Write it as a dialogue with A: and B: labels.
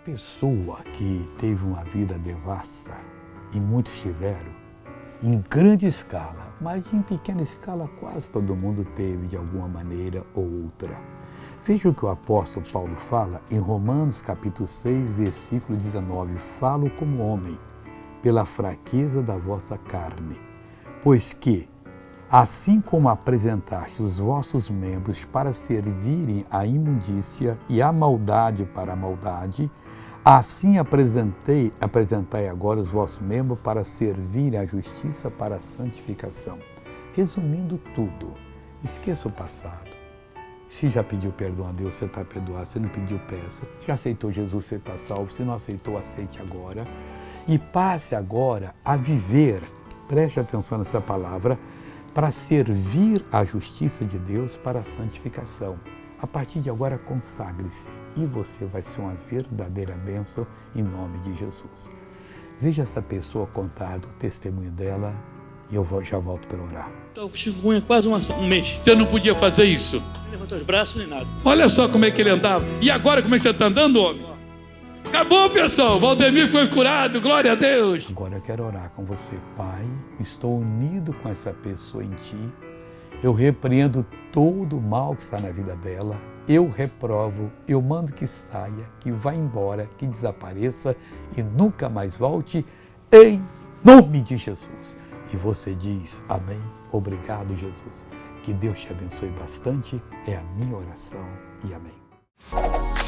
A: pessoa que teve uma vida devassa, e muitos tiveram, em grande escala, mas em pequena escala quase todo mundo teve de alguma maneira ou outra. Veja o que o apóstolo Paulo fala em Romanos capítulo 6, versículo 19. Falo como homem, pela fraqueza da vossa carne, pois que, assim como apresentaste os vossos membros para servirem à imundícia e à maldade para a maldade, assim apresentai agora os vossos membros para servirem à justiça para a santificação. Resumindo tudo, esqueça o passado. Se já pediu perdão a Deus, você está perdoado. Se não pediu, peça. Já aceitou Jesus, você está salvo. Se não aceitou, aceite agora. E passe agora a viver, preste atenção nessa palavra, para servir à justiça de Deus para a santificação. A partir de agora, consagre-se e você vai ser uma verdadeira bênção em nome de Jesus. Veja essa pessoa contar do testemunho dela e eu já volto para orar.
B: Estou com chikungunya quase um mês.
C: Você não podia fazer isso?
B: Não levantou os braços nem nada.
C: Olha só como é que ele andava. E agora como é que você está andando, homem? Acabou, pessoal. Valdemir foi curado. Glória a Deus.
A: Agora eu quero orar com você. Pai, estou unido com essa pessoa em Ti. Eu repreendo todo o mal que está na vida dela. Eu reprovo, eu mando que saia, que vá embora, que desapareça e nunca mais volte, em nome de Jesus. E você diz, amém, obrigado, Jesus. Que Deus te abençoe bastante, é a minha oração e amém.